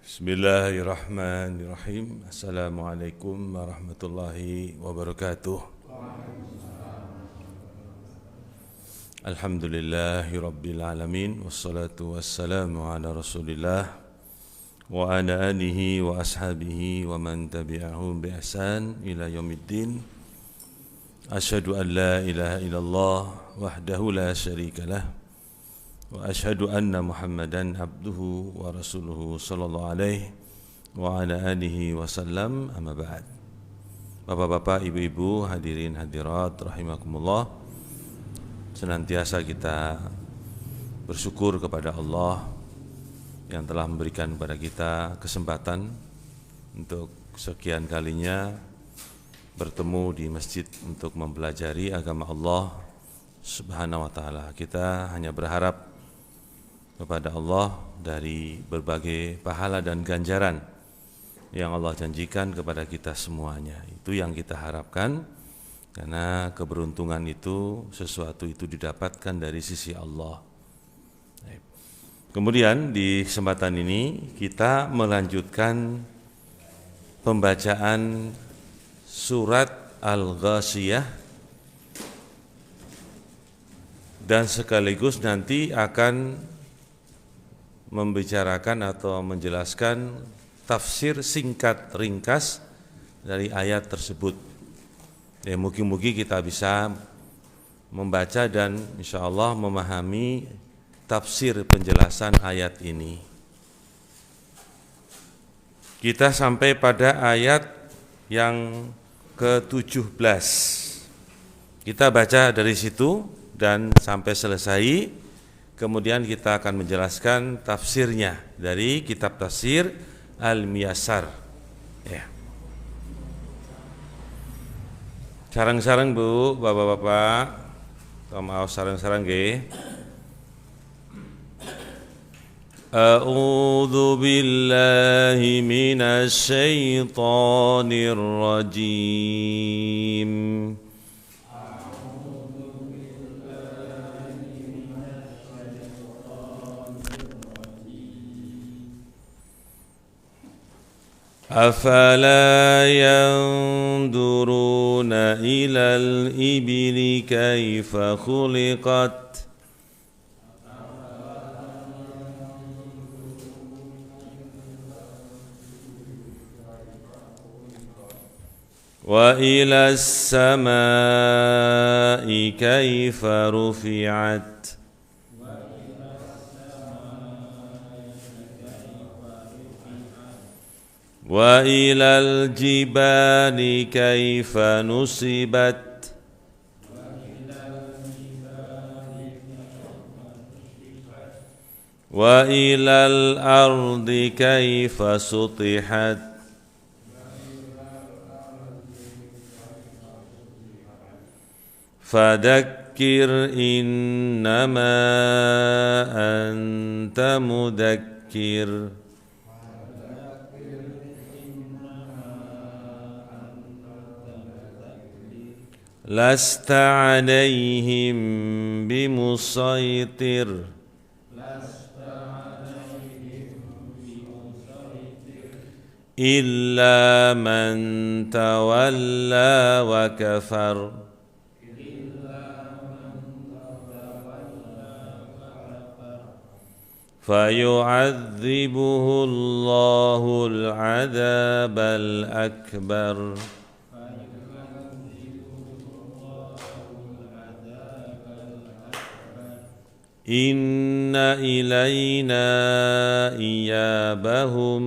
Bismillahirrahmanirrahim. Assalamualaikum warahmatullahi wabarakatuh. Alhamdulillahi rabbil alamin. Wassalatu wassalamu ala rasulillah wa ala alihi wa ashabihi wa man tabi'ahum bi ihsan ila yaumiddin. Asyhadu an la ilaha illallah wahdahu la syarikalah wa asyhadu anna Muhammadan abduhu wa rasuluhu sallallahu alaihi wa ala alihi wasallam, amma ba'd. Bapak-bapak, ibu-ibu, hadirin hadirat rahimakumullah, senantiasa kita bersyukur kepada Allah yang telah memberikan kepada kita kesempatan untuk sekian kalinya bertemu di masjid untuk mempelajari agama Allah Subhanahu wa ta'ala. Kita hanya berharap kepada Allah dari berbagai pahala dan ganjaran yang Allah janjikan kepada kita semuanya. Itu yang kita harapkan, karena keberuntungan itu, sesuatu itu didapatkan dari sisi Allah. Kemudian di kesempatan ini kita melanjutkan pembacaan surat Al-Ghasyiyah, dan sekaligus nanti akan membicarakan atau menjelaskan tafsir singkat ringkas dari ayat tersebut. Ya, mungkin kita bisa membaca dan insyaallah memahami tafsir penjelasan ayat ini. Kita sampai pada ayat yang ke-17. Kita baca dari situ dan sampai selesai. Kemudian kita akan menjelaskan tafsirnya dari kitab tafsir Al-Miyassar. Ya. Sarang-sarang Bu, bapak-bapak, maaf sarang-sarang nggih. A'udzu billahi minasy syaithanir rajim. أفلا ينظرون إلى الإبل كيف خلقت وإلى السماء كيف رفعت وإلى الجبال كيف نصبت وإلى الأرض كيف سطحت فذكر إنما أنت مذكر لست عليهم بمسيطر إلا من تولى وكفر فيعذبه الله العذاب الأكبر إن إلينا إيابهم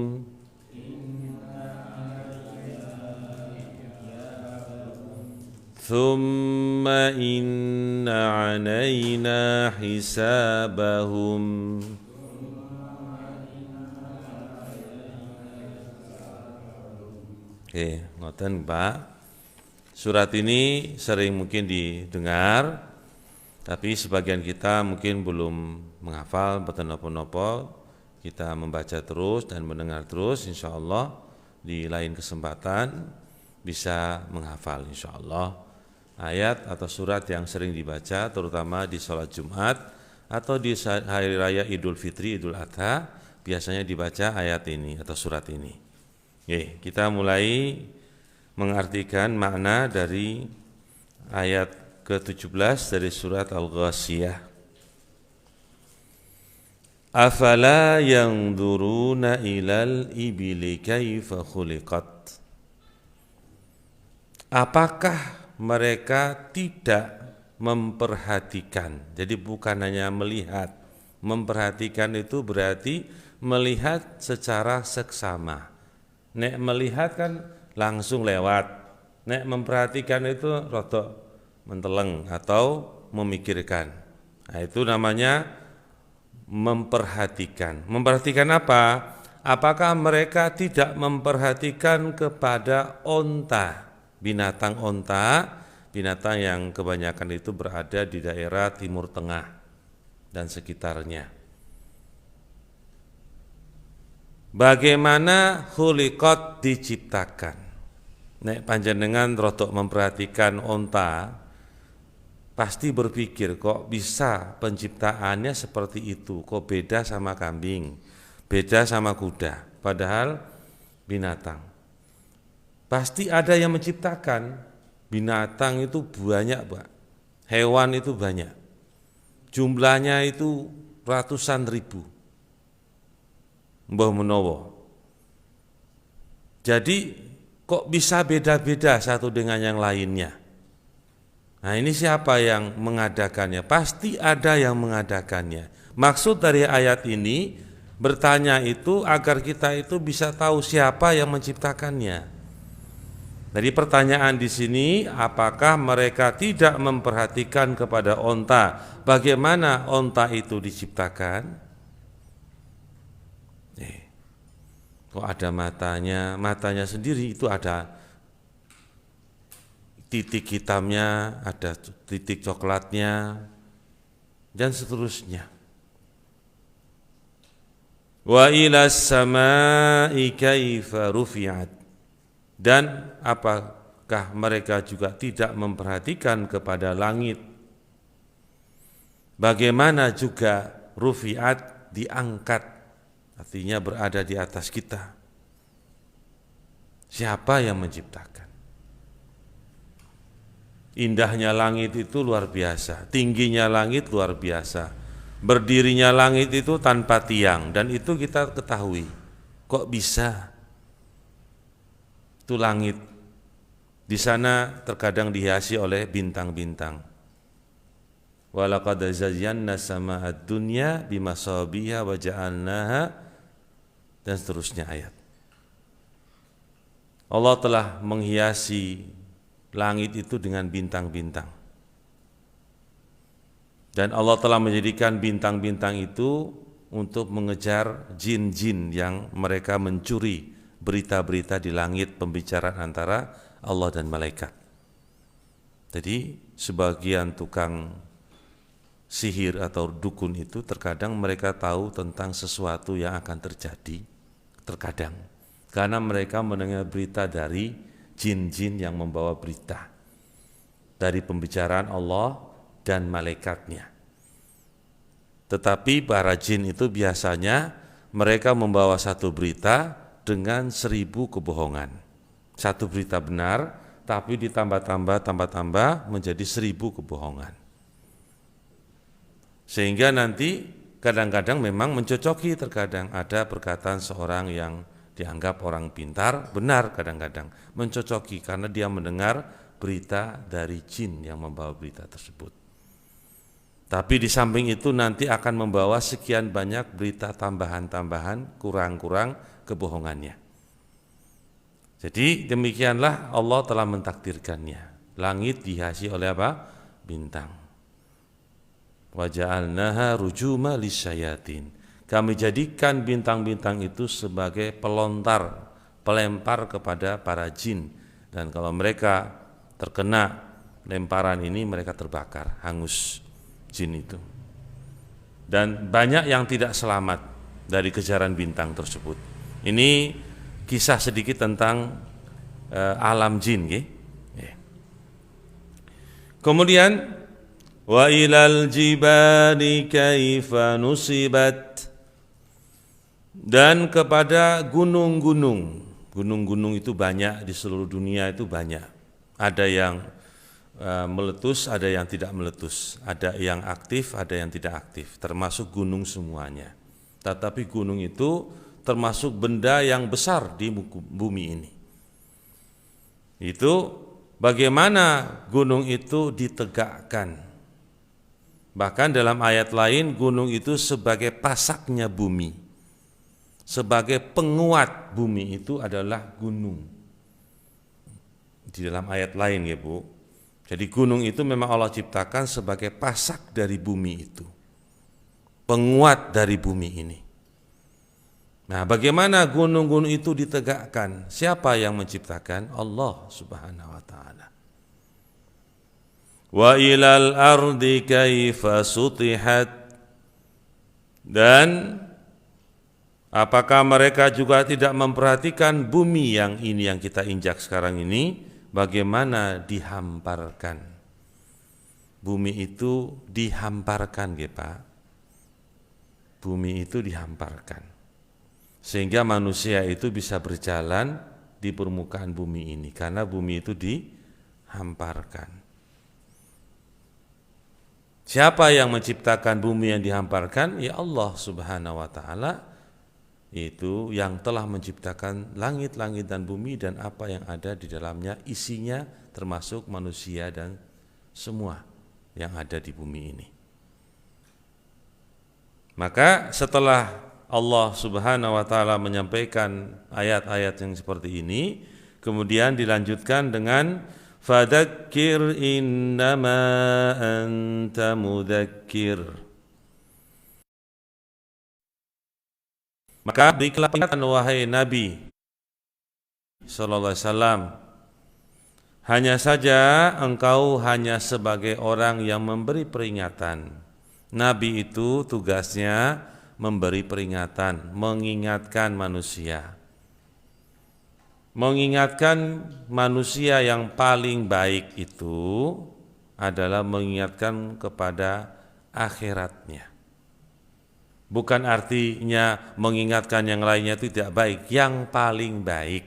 ثم إن علينا حسابهم. Oke, ngoten Pak. Surat ini sering mungkin didengar, tapi sebagian kita mungkin belum menghafal mboten napa-napa. Kita membaca terus dan mendengar terus, insyaallah di lain kesempatan bisa menghafal insyaallah ayat atau surat yang sering dibaca, terutama di sholat Jumat atau di hari raya Idul Fitri, Idul Adha, biasanya dibaca ayat ini atau surat ini. Oke, kita mulai mengartikan makna dari ayat ke-17 dari surat Al-Ghasyiyah. Afala yanzuruna ilal ibili kaifa khuliqat. Apakah mereka tidak memperhatikan? Jadi bukan hanya melihat. Memperhatikan itu berarti melihat secara seksama. Nek melihat kan langsung lewat. Nek memperhatikan itu rotok menteleng atau memikirkan. Nah, itu namanya memperhatikan. Memperhatikan apa? Apakah mereka tidak memperhatikan kepada onta, binatang onta, binatang yang kebanyakan itu berada di daerah Timur Tengah dan sekitarnya. Bagaimana khuliqat diciptakan? Nek panjenengan rodok memperhatikan onta, pasti berpikir kok bisa penciptaannya seperti itu, kok beda sama kambing, beda sama kuda, padahal binatang. Pasti ada yang menciptakan. Binatang itu banyak, Pak. Hewan itu banyak. Jumlahnya itu ratusan ribu. Mbah menawa. Jadi kok bisa beda-beda satu dengan yang lainnya? Nah, ini siapa yang mengadakannya? Pasti ada yang mengadakannya. Maksud dari ayat ini bertanya itu agar kita itu bisa tahu siapa yang menciptakannya. Jadi pertanyaan di sini, apakah mereka tidak memperhatikan kepada onta? Bagaimana onta itu diciptakan? Kok ada matanya? Matanya sendiri itu ada titik hitamnya, ada titik coklatnya, dan seterusnya. Wa ilas samai kaifa rufi'at. Dan apakah mereka juga tidak memperhatikan kepada langit? Bagaimana juga rufi'at diangkat, artinya berada di atas kita. Siapa yang menciptakan? Indahnya langit itu luar biasa, tingginya langit luar biasa, berdirinya langit itu tanpa tiang, dan itu kita ketahui. Kok bisa? Itu langit. Di sana terkadang dihiasi oleh bintang-bintang. Walaqad zayyana sama'ad dunya bimasabiha wa ja'alnaha, dan seterusnya ayat. Allah telah menghiasi langit itu dengan bintang-bintang. Dan Allah telah menjadikan bintang-bintang itu untuk mengejar jin-jin yang mereka mencuri berita-berita di langit, pembicaraan antara Allah dan malaikat. Jadi sebagian tukang sihir atau dukun itu terkadang mereka tahu tentang sesuatu yang akan terjadi, terkadang karena mereka mendengar berita dari jin-jin yang membawa berita dari pembicaraan Allah dan malaikatnya. Tetapi para jin itu biasanya mereka membawa satu berita dengan 1000 kebohongan. Satu berita benar, tapi ditambah-tambah menjadi 1000 kebohongan. Sehingga nanti kadang-kadang memang mencocoki, terkadang ada perkataan seorang yang dianggap orang pintar, benar kadang-kadang, mencocoki karena dia mendengar berita dari jin yang membawa berita tersebut. Tapi di samping itu nanti akan membawa sekian banyak berita tambahan-tambahan, kurang-kurang kebohongannya. Jadi demikianlah Allah telah mentakdirkannya. Langit dihiasi oleh apa? Bintang. Wa ja'alnaha rujuma lisyayatin. Kami jadikan bintang-bintang itu sebagai pelontar, pelempar kepada para jin. Dan kalau mereka terkena lemparan ini, mereka terbakar, hangus jin itu. Dan banyak yang tidak selamat dari kejaran bintang tersebut. Ini kisah sedikit tentang alam jin. Kemudian wa ilal jibali kaifa nusibat. dan kepada gunung-gunung. Gunung-gunung itu banyak di seluruh dunia, itu banyak. Ada yang meletus, ada yang tidak meletus, ada yang aktif, ada yang tidak aktif, termasuk gunung semuanya. Tetapi gunung itu termasuk benda yang besar di bumi ini. Itu bagaimana gunung itu ditegakkan. Bahkan dalam ayat lain, gunung itu sebagai pasaknya bumi, sebagai penguat bumi itu adalah gunung. Di dalam ayat lain ya Bu. Jadi gunung itu memang Allah ciptakan sebagai pasak dari bumi itu, penguat dari bumi ini. Nah, bagaimana gunung-gunung itu ditegakkan? Siapa yang menciptakan? Allah Subhanahu wa taala. Wa ilal ardi kaifa sutihat. Dan apakah mereka juga tidak memperhatikan bumi yang ini yang kita injak sekarang ini, bagaimana dihamparkan? Bumi itu dihamparkan, ya Pak. Bumi itu dihamparkan. Sehingga manusia itu bisa berjalan di permukaan bumi ini, karena bumi itu dihamparkan. Siapa yang menciptakan bumi yang dihamparkan? Ya Allah Subhanahu wa taala, itu yang telah menciptakan langit-langit dan bumi dan apa yang ada di dalamnya, isinya termasuk manusia dan semua yang ada di bumi ini. Maka setelah Allah Subhanahu wa taala menyampaikan ayat-ayat yang seperti ini, kemudian dilanjutkan dengan fadzakir innama anta mudzakir. Maka berikanlah peringatan wahai Nabi sallallahu alaihi wasallam, hanya saja engkau hanya sebagai orang yang memberi peringatan. Nabi itu tugasnya memberi peringatan, mengingatkan manusia. Mengingatkan manusia yang paling baik itu adalah mengingatkan kepada akhiratnya. Bukan artinya mengingatkan yang lainnya itu tidak baik, yang paling baik.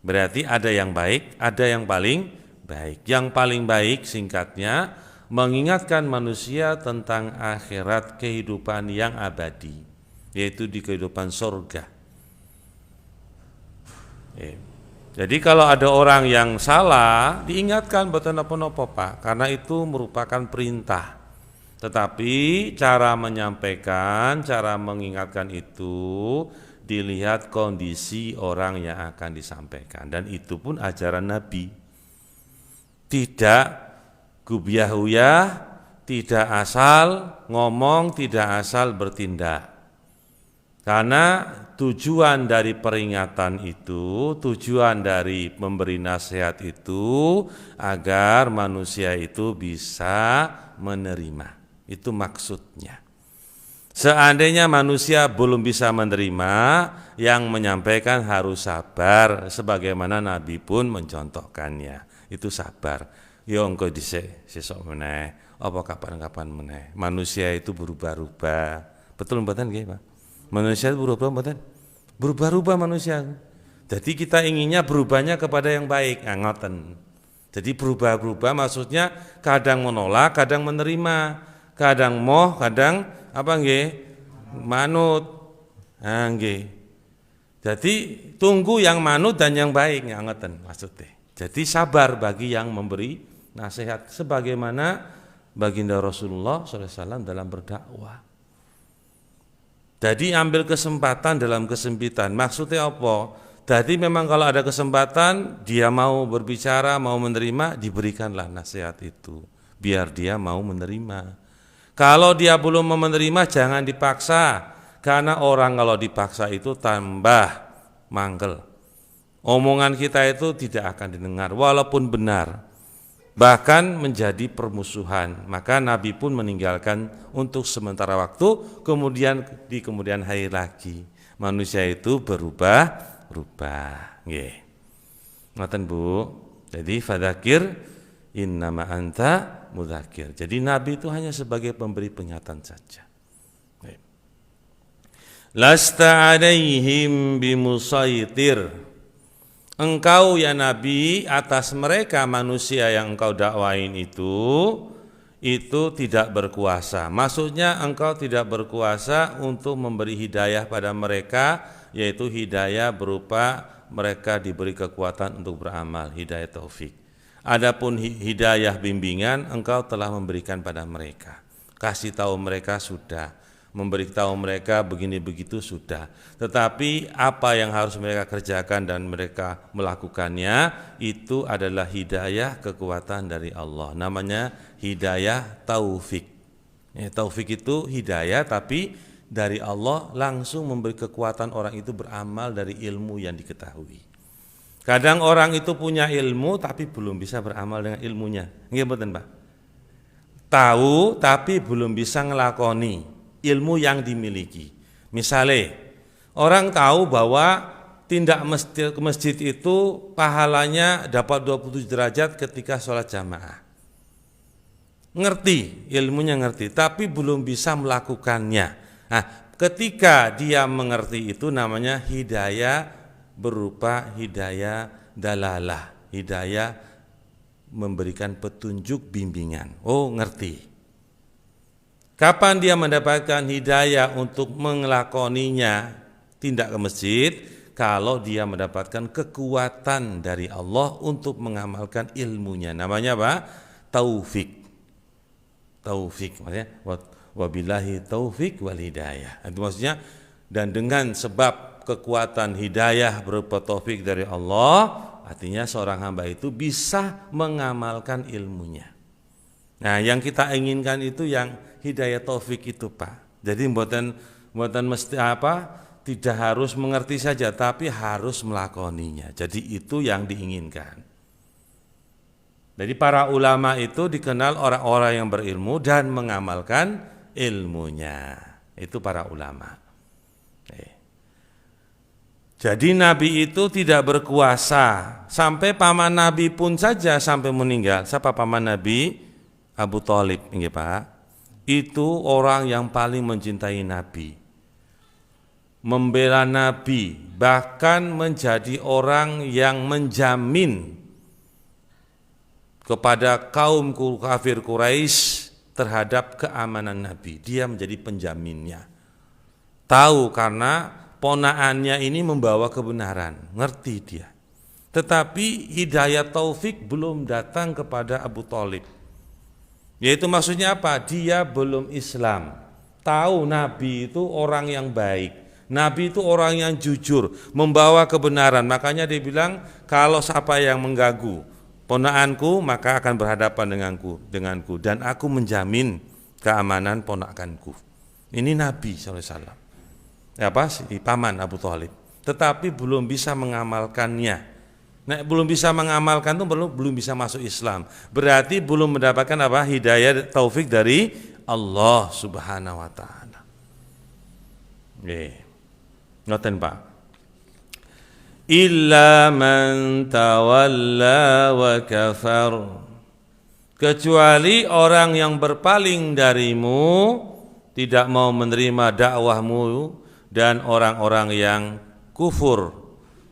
Berarti ada yang baik, ada yang paling baik. Yang paling baik singkatnya mengingatkan manusia tentang akhirat, kehidupan yang abadi, yaitu di kehidupan surga. Jadi kalau ada orang yang salah, diingatkan betul apa Pak, karena itu merupakan perintah. Tetapi cara menyampaikan, cara mengingatkan itu dilihat kondisi orang yang akan disampaikan, dan itu pun ajaran Nabi. Tidak gubyah-uyah, tidak asal ngomong, tidak asal bertindak. Karena tujuan dari peringatan itu, tujuan dari memberi nasihat itu agar manusia itu bisa menerima. Itu maksudnya. Seandainya manusia belum bisa menerima, yang menyampaikan harus sabar, sebagaimana Nabi pun mencontohkannya. Itu sabar. Yo engko dhisik sesuk meneh, apa kapan-kapan meneh. Manusia itu berubah-ubah. Betul mboten nggih, Pak? Manusia itu berubah mboten? Berubah-ubah manusia. Jadi kita inginnya berubahnya kepada yang baik, ngoten. Jadi berubah-ubah maksudnya kadang menolak, kadang menerima, kadang moh, kadang apa nggih? Manut. Nah nggih. Jadi tunggu yang manut dan yang baik, ngoten maksudnya. Jadi sabar bagi yang memberi nasihat, sebagaimana baginda Rasulullah SAW dalam berdakwah. Jadi ambil kesempatan dalam kesempitan. Maksudnya apa? Jadi memang kalau ada kesempatan, dia mau berbicara, mau menerima, diberikanlah nasihat itu, biar dia mau menerima. Kalau dia belum mau menerima, jangan dipaksa, karena orang kalau dipaksa itu tambah mangkel. Omongan kita itu tidak akan didengar, walaupun benar. Bahkan menjadi permusuhan. Maka Nabi pun meninggalkan untuk sementara waktu, kemudian di kemudian hari lagi manusia itu berubah-ubah. Nggih. Ngoten Bu. Jadi fadzakir innama anta mudzakir. Jadi Nabi itu hanya sebagai pemberi peringatan saja. Lasta alaihim bimusaitir. Engkau ya Nabi atas mereka manusia yang engkau dakwain itu tidak berkuasa. Maksudnya engkau tidak berkuasa untuk memberi hidayah pada mereka, yaitu hidayah berupa mereka diberi kekuatan untuk beramal, hidayah taufik. Adapun hidayah bimbingan engkau telah memberikan pada mereka. Kasih tahu mereka sudah, memberitahu mereka begini begitu sudah. Tetapi apa yang harus mereka kerjakan dan mereka melakukannya itu adalah hidayah kekuatan dari Allah. Namanya hidayah taufik. Taufik itu hidayah tapi dari Allah langsung memberi kekuatan orang itu beramal dari ilmu yang diketahui. Kadang orang itu punya ilmu tapi belum bisa beramal dengan ilmunya. Nggih mboten, Pak? Tahu tapi belum bisa ngelakoni ilmu yang dimiliki. Misalnya orang tahu bahwa tindak ke masjid itu pahalanya dapat 27 derajat ketika sholat jamaah. Ngerti, ilmunya ngerti, tapi belum bisa melakukannya. Nah, ketika dia mengerti itu namanya hidayah berupa hidayah dalalah, hidayah memberikan petunjuk bimbingan. Oh, ngerti. Kapan dia mendapatkan hidayah untuk mengelakoninya tindak ke masjid? Kalau dia mendapatkan kekuatan dari Allah untuk mengamalkan ilmunya. Namanya apa? Taufik. Taufik maksudnya wabillahi taufik wal hidayah. Itu maksudnya dan dengan sebab kekuatan hidayah berupa taufik dari Allah, artinya seorang hamba itu bisa mengamalkan ilmunya. Nah, yang kita inginkan itu yang hidayah taufik itu, Pak. Jadi mboten mesti tidak harus mengerti saja tapi harus melakoninya. Jadi itu yang diinginkan. Jadi para ulama itu dikenal orang-orang yang berilmu dan mengamalkan ilmunya. Itu para ulama. Jadi Nabi itu tidak berkuasa sampai paman Nabi pun saja sampai meninggal. Siapa paman Nabi? Abu Thalib, nggih Pak. Itu orang yang paling mencintai Nabi, membela Nabi, bahkan menjadi orang yang menjamin kepada kaum kafir Quraisy terhadap keamanan Nabi. Dia menjadi penjaminnya. Tahu karena ponaannya ini membawa kebenaran, ngerti dia. Tetapi hidayah taufik belum datang kepada Abu Thalib. Yaitu maksudnya apa? Dia belum Islam. Tahu Nabi itu orang yang baik. Nabi itu orang yang jujur, membawa kebenaran. Makanya dia bilang, kalau siapa yang mengganggu ponakanku, maka akan berhadapan denganku. Dan aku menjamin keamanan ponakanku. Ini Nabi SAW. Si paman Abu Thalib. Tetapi belum bisa mengamalkannya. Nah, belum bisa mengamalkan itu belum bisa masuk Islam. Berarti belum mendapatkan apa? Hidayah taufik dari Allah Subhanahu wa taala. Ngoten, Pak. Illa man tawalla wa kafar. Kecuali orang yang berpaling darimu, tidak mau menerima dakwahmu, dan orang-orang yang kufur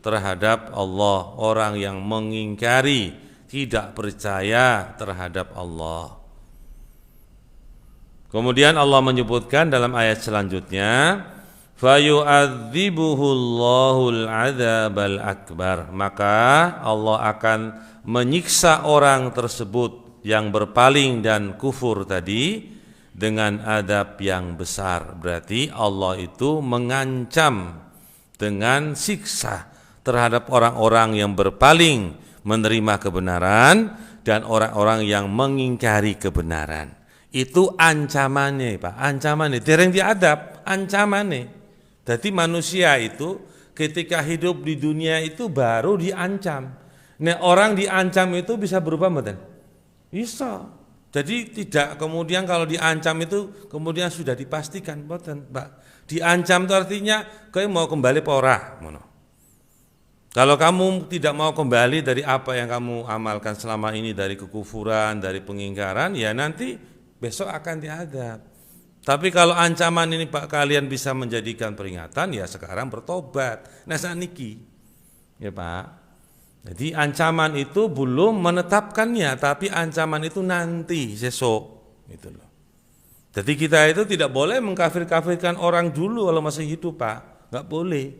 terhadap Allah, orang yang mengingkari, tidak percaya terhadap Allah. Kemudian Allah menyebutkan dalam ayat selanjutnya, fayu'adzibuhullahul adzabal akbar. Maka Allah akan menyiksa orang tersebut yang berpaling dan kufur tadi dengan adab yang besar. Berarti Allah itu mengancam dengan siksa terhadap orang-orang yang berpaling menerima kebenaran dan orang-orang yang mengingkari kebenaran. Itu ancamannya, Pak. Ancamannya, dereng diadab, ancamannya. Jadi manusia itu ketika hidup di dunia itu baru diancam. Nah, orang diancam itu bisa berubah mboten? Bisa. Jadi tidak kemudian kalau diancam itu kemudian sudah dipastikan mboten, Pak. Diancam itu artinya kowe mau kembali apa ora, ngono. Kalau kamu tidak mau kembali dari apa yang kamu amalkan selama ini, dari kekufuran, dari pengingkaran, ya nanti besok akan diadab. Tapi kalau ancaman ini Pak kalian bisa menjadikan peringatan, ya sekarang bertobat. Nah saniki, ya Pak. Jadi ancaman itu belum menetapkannya, tapi ancaman itu nanti sesok, gitu loh. Jadi kita itu tidak boleh mengkafir-kafirkan orang dulu kalau masih hidup Pak, nggak boleh.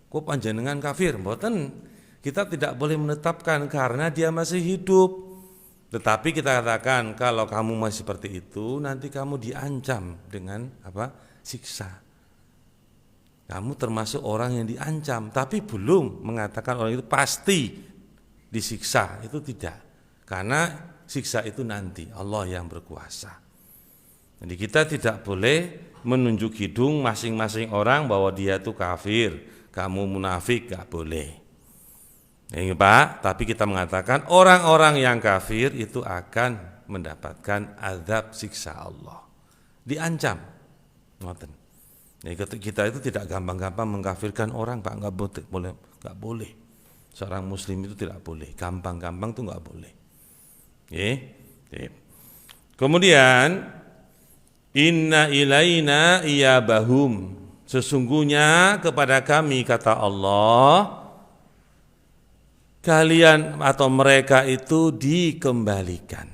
Kok panjenengan kafir? Mboten. Kita tidak boleh menetapkan karena dia masih hidup. Tetapi kita katakan kalau kamu masih seperti itu nanti kamu diancam dengan apa? Siksa. Kamu termasuk orang yang diancam, tapi belum mengatakan orang itu pasti disiksa, itu tidak. Karena siksa itu nanti Allah yang berkuasa. Jadi kita tidak boleh menunjuk hidung masing-masing orang bahwa dia itu kafir, kamu munafik, gak boleh. Ini Pak, tapi kita mengatakan orang-orang yang kafir itu akan mendapatkan azab siksa Allah. Diancam. Ngoten. Kita itu tidak gampang-gampang mengkafirkan orang Pak, nggak boleh. Seorang muslim itu tidak boleh, gampang-gampang itu nggak boleh. Kemudian inna ilaina iyabahum, sesungguhnya kepada kami kata Allah kalian atau mereka itu dikembalikan.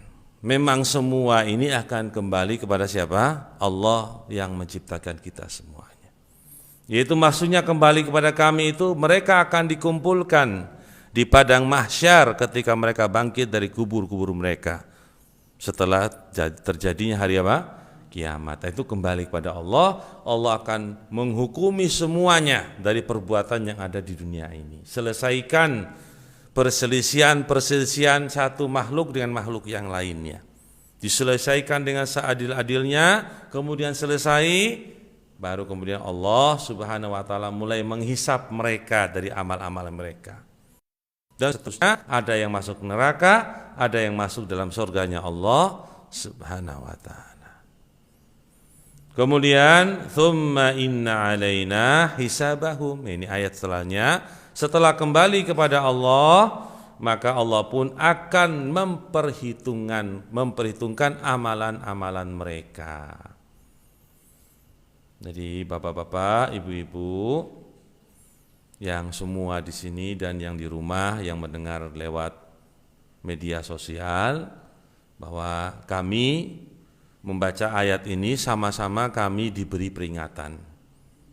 Memang semua ini akan kembali kepada siapa? Allah yang menciptakan kita semuanya. Yaitu maksudnya kembali kepada kami itu mereka akan dikumpulkan di padang mahsyar ketika mereka bangkit dari kubur-kubur mereka. Setelah terjadinya hari apa? Kiamat. Itu kembali kepada Allah. Allah akan menghukumi semuanya dari perbuatan yang ada di dunia ini. Selesaikan perselisihan satu makhluk dengan makhluk yang lainnya. Diselesaikan dengan seadil-adilnya, kemudian selesai, baru kemudian Allah Subhanahu wa taala mulai menghisap mereka dari amal-amal mereka. Dan seterusnya, ada yang masuk neraka, ada yang masuk dalam surganya Allah Subhanahu wa taala. Kemudian thumma inna alaina hisabahum. Ini ayat setelahnya. Setelah kembali kepada Allah, maka Allah pun akan memperhitungkan amalan-amalan mereka. Jadi bapak-bapak, ibu-ibu yang semua di sini dan yang di rumah yang mendengar lewat media sosial, bahwa kami membaca ayat ini sama-sama kami diberi peringatan.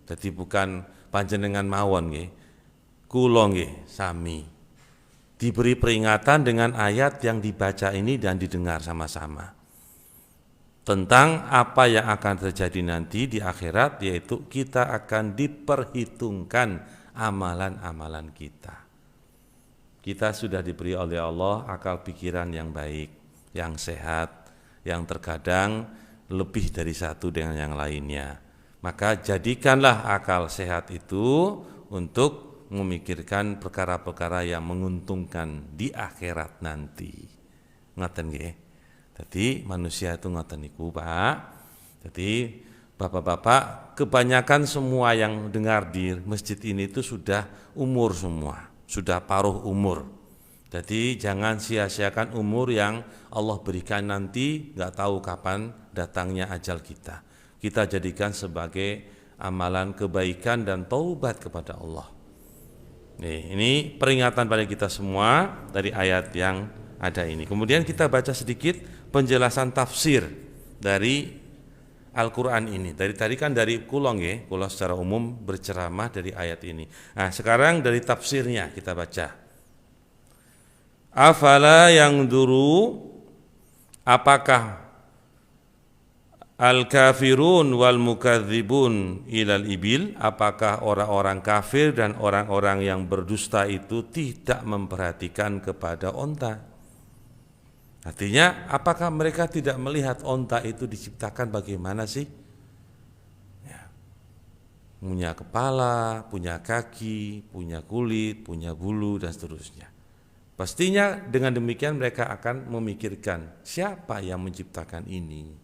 Jadi bukan panjenengan mawon nggih. Kula nggih sami diberi peringatan dengan ayat yang dibaca ini dan didengar sama-sama tentang apa yang akan terjadi nanti di akhirat, yaitu kita akan diperhitungkan amalan-amalan kita. Kita sudah diberi oleh Allah akal pikiran yang baik, yang sehat, yang terkadang lebih dari satu dengan yang lainnya. Maka jadikanlah akal sehat itu untuk memikirkan perkara-perkara yang menguntungkan di akhirat nanti. Ngoten nggih. Jadi manusia itu ngoten niku, Pak. Jadi bapak-bapak, kebanyakan semua yang dengar di masjid ini itu sudah umur semua, sudah paruh umur. Jadi jangan sia-siakan umur yang Allah berikan nanti, enggak tahu kapan datangnya ajal kita. Kita jadikan sebagai amalan kebaikan dan taubat kepada Allah. Ini peringatan pada kita semua dari ayat yang ada ini. Kemudian kita baca sedikit penjelasan tafsir dari Al-Quran ini. Dari tadi kan dari kula nggih, kula secara umum berceramah dari ayat ini. Nah, sekarang dari tafsirnya kita baca. Afala yang duru, apakah al-kafirun wal mukadzibun ilal ibil, apakah orang-orang kafir dan orang-orang yang berdusta itu tidak memperhatikan kepada onta? Artinya apakah mereka tidak melihat onta itu diciptakan bagaimana sih? Ya. Punya kepala, punya kaki, punya kulit, punya bulu dan seterusnya. Pastinya dengan demikian mereka akan memikirkan siapa yang menciptakan ini.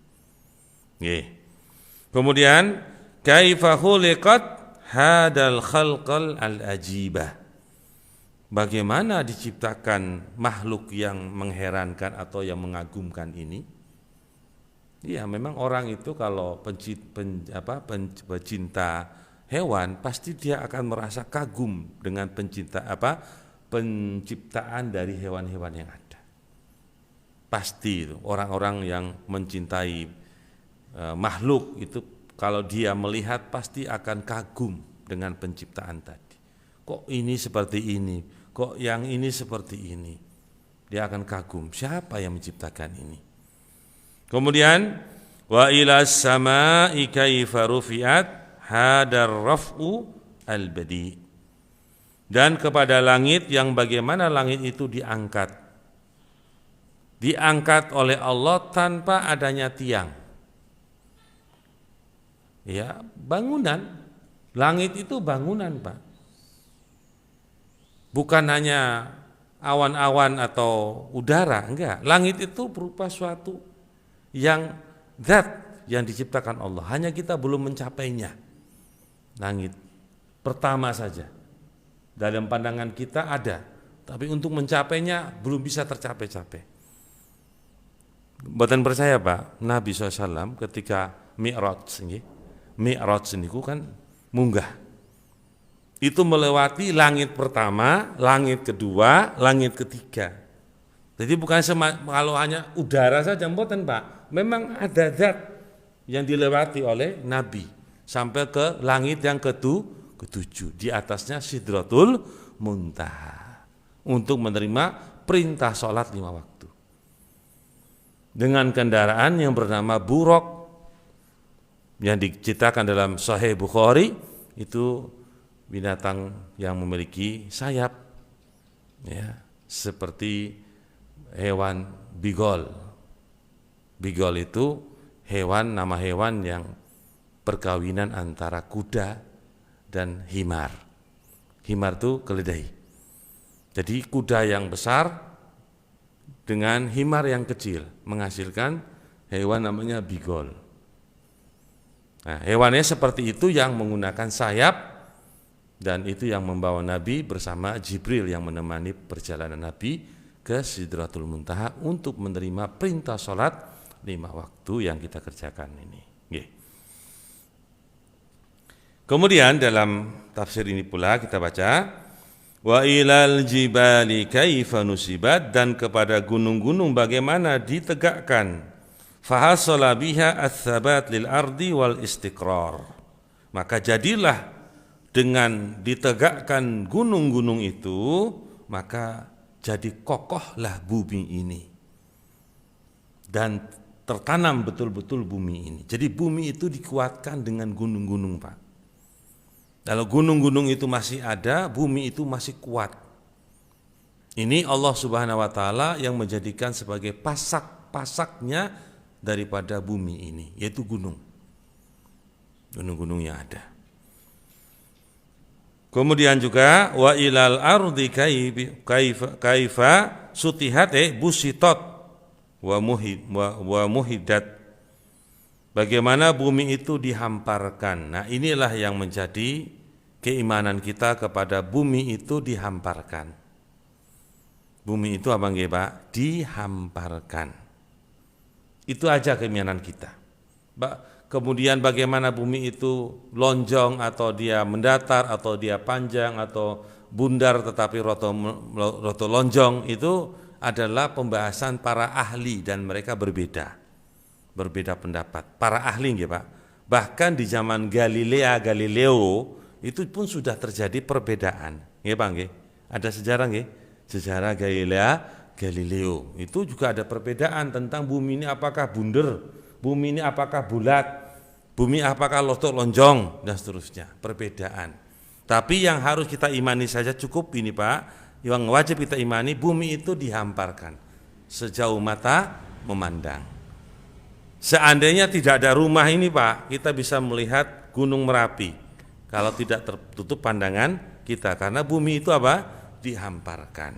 Kemudian kaifa khuliqat hadal khalqal al-ajibah, bagaimana diciptakan makhluk yang mengherankan atau yang mengagumkan ini? Iya, memang orang itu kalau pencinta hewan pasti dia akan merasa kagum dengan penciptaan dari hewan-hewan yang ada. Pasti itu orang-orang yang mencintai makhluk itu kalau dia melihat pasti akan kagum dengan penciptaan tadi. Kok ini seperti ini, kok yang ini seperti ini. Dia akan kagum, siapa yang menciptakan ini? Kemudian wa ilas samaa'i kaifa rufi'at hadar raf'u al-badi. Dan kepada langit yang bagaimana langit itu diangkat. Diangkat oleh Allah tanpa adanya tiang. Ya, bangunan. Langit itu bangunan, Pak. Bukan hanya awan-awan atau udara, enggak. Langit itu berupa suatu yang zat yang diciptakan Allah, hanya kita belum mencapainya. Langit pertama saja dalam pandangan kita ada, tapi untuk mencapainya belum bisa tercapai-capai. Mboten percaya Pak, Nabi SAW ketika Mi'raj ini kan munggah, itu melewati langit pertama, langit kedua, langit ketiga. Jadi bukan kalau hanya udara saja, mboten Pak. Memang ada zat yang dilewati oleh Nabi sampai ke langit yang ketujuh. Di atasnya Sidratul Muntaha untuk menerima perintah sholat 5 waktu. Dengan kendaraan yang bernama buraq yang diceritakan dalam Sahih Bukhari, itu binatang yang memiliki sayap, ya, seperti hewan bigol. Bigol itu nama hewan yang perkawinan antara kuda dan himar. Himar itu keledai. Jadi kuda yang besar dengan himar yang kecil menghasilkan hewan namanya bigol. Nah, hewannya seperti itu yang menggunakan sayap, dan itu yang membawa Nabi bersama Jibril yang menemani perjalanan Nabi ke Sidratul Muntaha untuk menerima perintah sholat 5 waktu yang kita kerjakan ini. Kemudian dalam tafsir ini pula kita baca wa ilal jibali kaifa nusibat, dan kepada gunung-gunung bagaimana ditegakkan, fahasala biha ats-tsabat lil ardi wal istiqrar. Maka jadilah dengan ditegakkan gunung-gunung itu, maka jadi kokohlah bumi ini dan tertanam betul-betul bumi ini. Jadi bumi itu dikuatkan dengan gunung-gunung, Pak. Kalau gunung-gunung itu masih ada, bumi itu masih kuat. Ini Allah Subhanahu wa taala yang menjadikan sebagai pasak-pasaknya daripada bumi ini, yaitu gunung. Gunung-gunung yang ada. Kemudian juga wa ilal ardi kaifa sutihat busitot wa muhidat, bagaimana bumi itu dihamparkan. Nah, inilah yang menjadi keimanan kita kepada bumi itu dihamparkan. Bumi itu apa nggih, Pak? Dihamparkan. Itu aja keimanan kita. Kemudian bagaimana bumi itu lonjong atau dia mendatar atau dia panjang atau bundar tetapi roto lonjong, itu adalah pembahasan para ahli dan mereka berbeda pendapat. Para ahli nggih, Pak. Bahkan di zaman Galileo itu pun sudah terjadi perbedaan. Nggih, Pak nggih. Ada sejarah nggih? Sejarah Galileo. Itu juga ada perbedaan tentang bumi ini apakah bunder, bumi ini apakah bulat, bumi apakah lotok lonjong dan seterusnya. Perbedaan. Tapi yang harus kita imani saja cukup ini, Pak. Yang wajib kita imani, bumi itu dihamparkan sejauh mata memandang. Seandainya tidak ada rumah ini, Pak, kita bisa melihat Gunung Merapi kalau tidak tertutup pandangan kita, karena bumi itu apa? Dihamparkan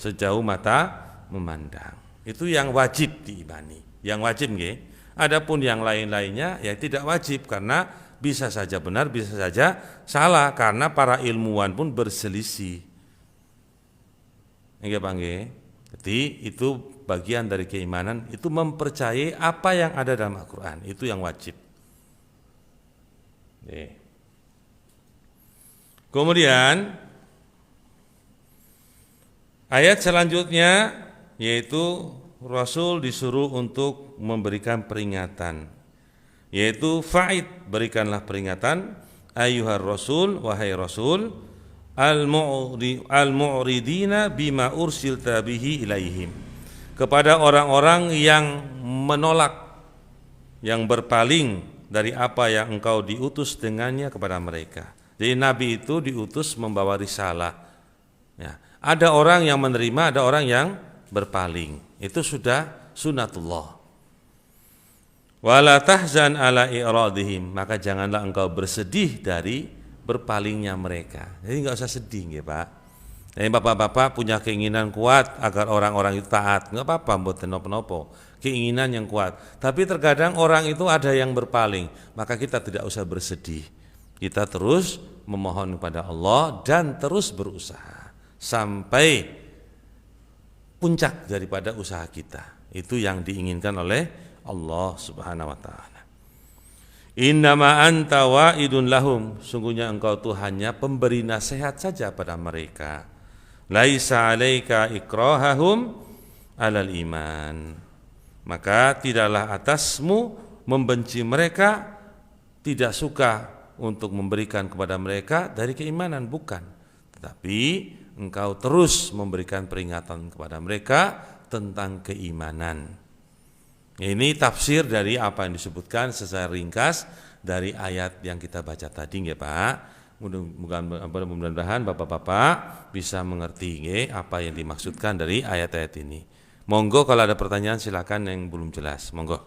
sejauh mata memandang. Itu yang wajib diimani, yang wajib nggih. Adapun yang lain-lainnya ya tidak wajib, karena bisa saja benar, bisa saja salah, karena para ilmuwan pun berselisih. Nggih, Pak nggih. Jadi itu bagian dari keimanan, itu mempercayai apa yang ada dalam Al-Quran, itu yang wajib. Kemudian ayat selanjutnya yaitu Rasul disuruh untuk memberikan peringatan, yaitu fa'id, berikanlah peringatan, ayyuhar rasul, wahai rasul, al-mu'ridina bima ursilta bihi ilaihim, kepada orang-orang yang menolak, yang berpaling dari apa yang engkau diutus dengannya kepada mereka. Jadi Nabi itu diutus membawa risalah. Ya, ada orang yang menerima, ada orang yang berpaling. Itu sudah sunnatullah. Wala tahzan ala i'radihim, maka janganlah engkau bersedih dari berpalingnya mereka. Jadi enggak usah sedih, nggih, Pak. Jadi bapak-bapak punya keinginan kuat agar orang-orang itu taat, enggak apa-apa, mboten napa-napa. Keinginan yang kuat. Tapi terkadang orang itu ada yang berpaling, maka kita tidak usah bersedih. Kita terus memohon kepada Allah dan terus berusaha sampai puncak daripada usaha kita. Itu yang diinginkan oleh Allah Subhanahu wa taala. Innama anta wa'idun lahum, sungguhnya engkau tuh hanya pemberi nasihat saja pada mereka. Laisa 'alaika ikrahahum 'alal iman. Maka tidaklah atasmu membenci mereka, tidak suka untuk memberikan kepada mereka dari keimanan, bukan. Tetapi engkau terus memberikan peringatan kepada mereka tentang keimanan. Ini tafsir dari apa yang disebutkan secara ringkas dari ayat yang kita baca tadi, nggih Pak. Mudah-mudahan Bapak-bapak bisa mengerti apa yang dimaksudkan dari ayat-ayat ini. Monggo kalau ada pertanyaan silakan yang belum jelas, monggo.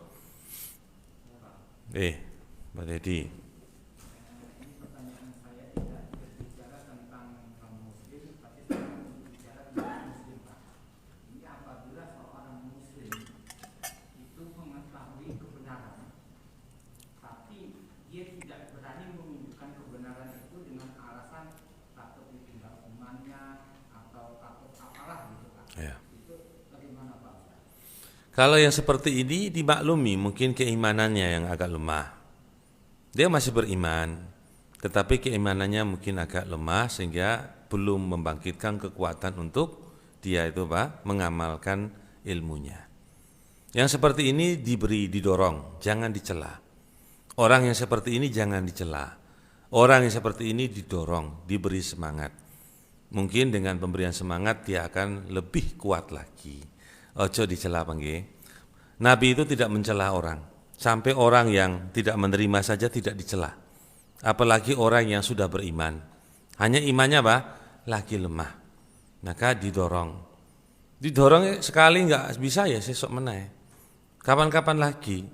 Pak Dedi. Kalau yang seperti ini dimaklumi, mungkin keimanannya yang agak lemah. Dia masih beriman, tetapi keimanannya mungkin agak lemah sehingga belum membangkitkan kekuatan untuk dia itu mengamalkan ilmunya. Yang seperti ini didorong, jangan dicela. Orang yang seperti ini jangan dicela. Orang yang seperti ini didorong, diberi semangat. Mungkin dengan pemberian semangat dia akan lebih kuat lagi. Ojo dicela panggih. Nabi itu tidak mencela orang. Sampai orang yang tidak menerima saja tidak dicela. Apalagi orang yang sudah beriman. Hanya imannya lagi lemah. Maka didorong. Didorong sekali enggak bisa ya sesok meneh. Kapan-kapan lagi.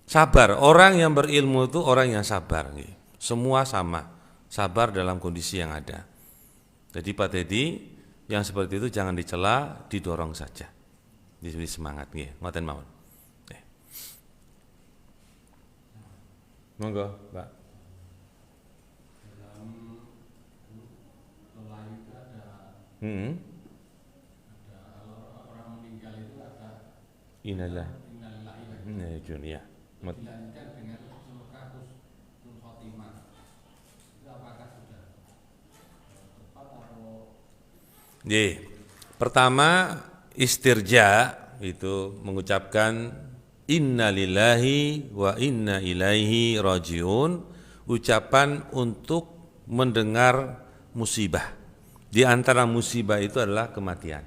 Sabar. Orang yang berilmu itu orang yang sabar. Semua sama. Sabar dalam kondisi yang ada. Jadi Pak Teddy yang seperti itu jangan dicela, didorong saja. Diberi semangat nggih, ngoten mawon. Monggo, Pak. Dalam Melayu itu ada orang meninggal itu ada Innalillahi. Innalillahi. Dunia. Dilanjutkan dengan surga husnul khotimah. Itu apakah sudah tepat atau? Pertama istirja itu mengucapkan innalillahi wa inna ilaihi rajiun, ucapan untuk mendengar musibah. Di antara musibah itu adalah kematian.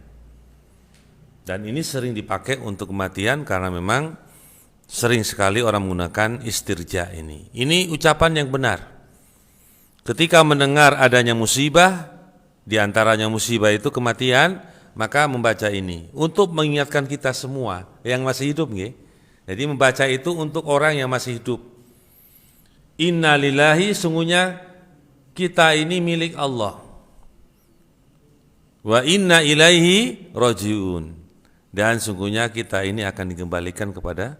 Dan ini sering dipakai untuk kematian karena memang sering sekali orang menggunakan istirja ini. Ini ucapan yang benar. Ketika mendengar adanya musibah, di antaranya musibah itu kematian, maka membaca ini untuk mengingatkan kita semua yang masih hidup nggih. Jadi membaca itu untuk orang yang masih hidup. Innalillahi, sungguhnya kita ini milik Allah. Wa inna ilaihi rajiun. Dan sungguhnya kita ini akan dikembalikan kepada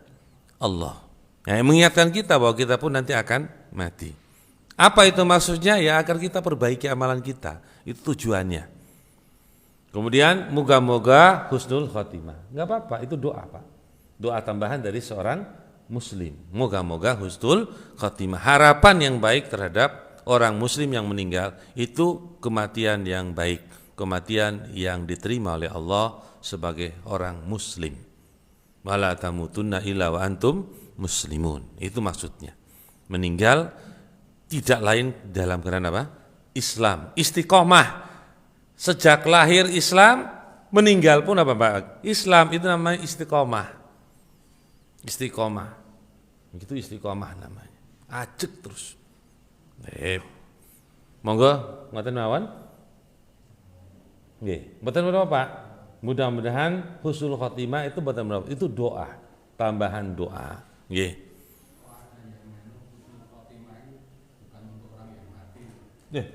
Allah. Yang mengingatkan kita bahwa kita pun nanti akan mati. Apa itu maksudnya? Ya agar kita perbaiki amalan kita. Itu tujuannya. Kemudian moga-moga husnul khotimah. Enggak apa-apa, itu doa, Pak. Doa tambahan dari seorang muslim. Moga-moga husnul khotimah. Harapan yang baik terhadap orang muslim yang meninggal itu kematian yang baik, kematian yang diterima oleh Allah sebagai orang muslim. Wala tamutunna illa wa antum muslimun. Itu maksudnya. Meninggal tidak lain dalam keadaan apa? Islam, istiqomah. Sejak lahir Islam, meninggal pun apa Pak? Islam, itu namanya istiqomah. Istiqomah. Itu istiqomah namanya. Ajek terus. Monggo ngoten mawon. Nggih, mboten menapa Pak. Mudah-mudahan husnul khotimah itu mboten menapa, itu doa, tambahan doa. Nggih.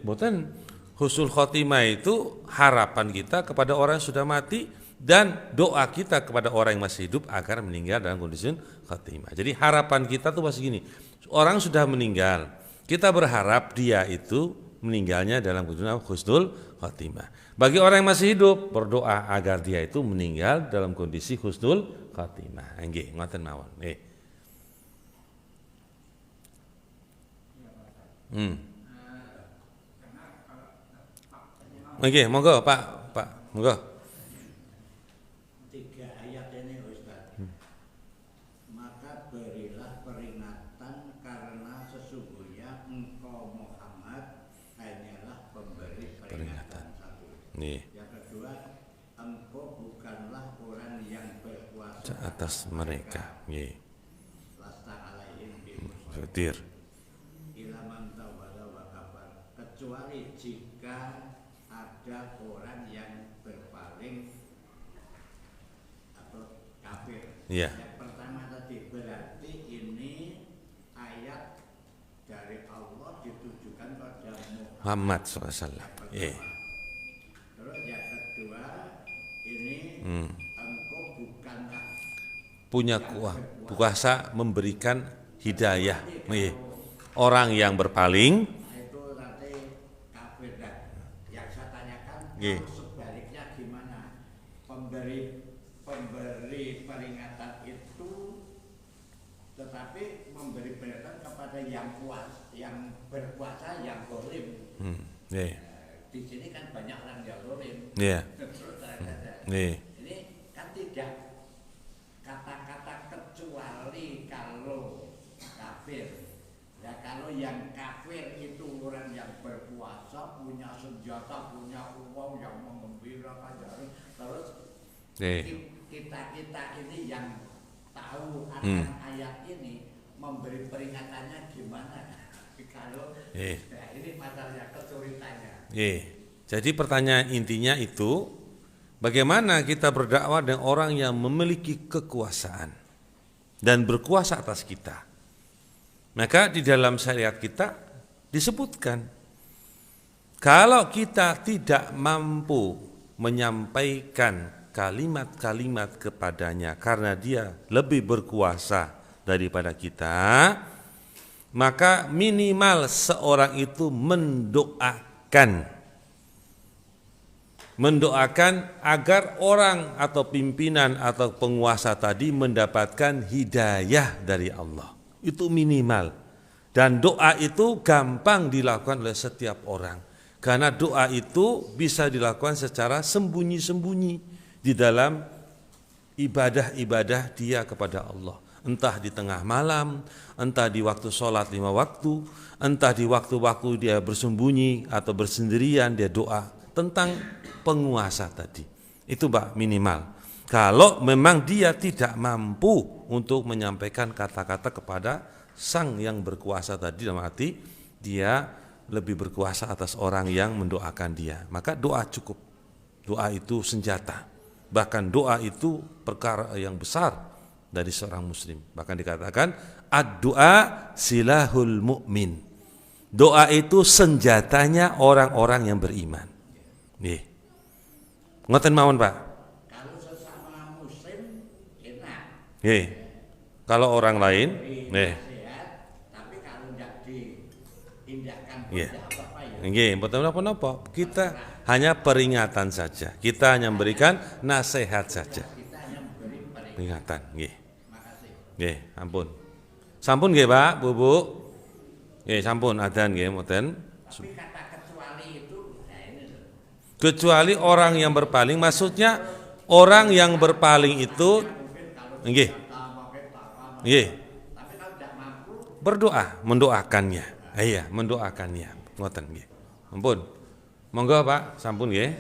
Mboten. Husnul khotimah itu harapan kita kepada orang yang sudah mati dan doa kita kepada orang yang masih hidup agar meninggal dalam kondisi khotimah. Jadi harapan kita tuh masih gini, orang sudah meninggal, kita berharap dia itu meninggalnya dalam kondisi husnul khotimah. Bagi orang yang masih hidup, berdoa agar dia itu meninggal dalam kondisi husnul khotimah. Nggih, ngoten mawon. Oke, monggo Pak, monggo. 3 ayat ini Ustaz. Maka berilah peringatan karena sesungguhnya engkau Muhammad hanyalah pemberi peringatan satu. Nih. Yang kedua, engkau bukanlah orang yang berkuasa Atas mereka. Nggih. Lasta alaihim bimusyrifin. Fatir. Ila man tawalla wa kafar. Kecuali jika ada orang yang berpaling atau kafir. Iya. Yang pertama tadi berarti ini ayat dari Allah ditujukan pada Muhammad SAW. Terus yang kedua ini engkau bukanlah Punya kuasa memberikan hidayah. Orang yang berpaling. itu nanti kafir. Dan yang saya tanyakan sebaliknya gimana? Pemberi peringatan itu tetapi memberi peringatan kepada yang berkuasa yang zalim. Di sini kan banyak orang yang zalim. Ini kan tidak kata-kata kecuali kalau kafir. Ya kalau yang kafir itu orang yang berkuasa, punya senjata, punya uang yang menggembirakan, terus kita ini yang tahu akan ayat ini memberi peringatannya gimana? Kalau nah ini masalahnya kesulitannya. Jadi pertanyaan intinya itu, bagaimana kita berdakwah dengan orang yang memiliki kekuasaan dan berkuasa atas kita. Maka di dalam syariat kita disebutkan, kalau kita tidak mampu menyampaikan kalimat-kalimat kepadanya karena dia lebih berkuasa daripada kita, maka minimal seorang itu mendoakan agar orang atau pimpinan atau penguasa tadi mendapatkan hidayah dari Allah. Itu minimal. Dan doa itu gampang dilakukan oleh setiap orang. Karena doa itu bisa dilakukan secara sembunyi-sembunyi di dalam ibadah-ibadah dia kepada Allah. Entah di tengah malam, entah di waktu sholat 5 waktu, entah di waktu-waktu dia bersembunyi atau bersendirian dia doa tentang penguasa tadi. Itu Pak minimal. Kalau memang dia tidak mampu untuk menyampaikan kata-kata kepada sang yang berkuasa tadi, dalam arti dia lebih berkuasa atas orang yang mendoakan dia, maka doa cukup. Doa itu senjata. Bahkan doa itu perkara yang besar dari seorang muslim. Bahkan dikatakan ad-du'a silahul mu'min. Doa itu senjatanya orang-orang yang beriman. Nih. Ngoten mawon, Pak. Kalau orang lain, tapi kalau tidak tindakan Nggih. apa ya. Nggih, mboten napa-napa. Kita hanya peringatan saja. Kita hanya memberikan nasihat saja. Kita hanya memberi Peringatan, nggih. makasih. Nggih, ampun. Sampun nggih, Pak, Bu. Nggih, sampun adzan nggih mboten. Tapi kata kecuali itu, nah ini loh. Kecuali orang yang berpaling, maksudnya orang yang berpaling itu nggih. Nggih. Tapi kalau tidak mampu, Berdoa, mendoakannya. Iya, mendoakannya. Ngoten nggih. Ampun. Monggo Pak, sampun nggih.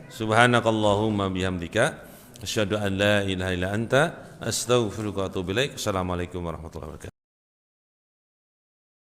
Subhanakallahumma bihamdika asyhadu an la ilaha illa anta astaghfiruka wa atubu ilaik. Assalamualaikum warahmatullahi wabarakatuh.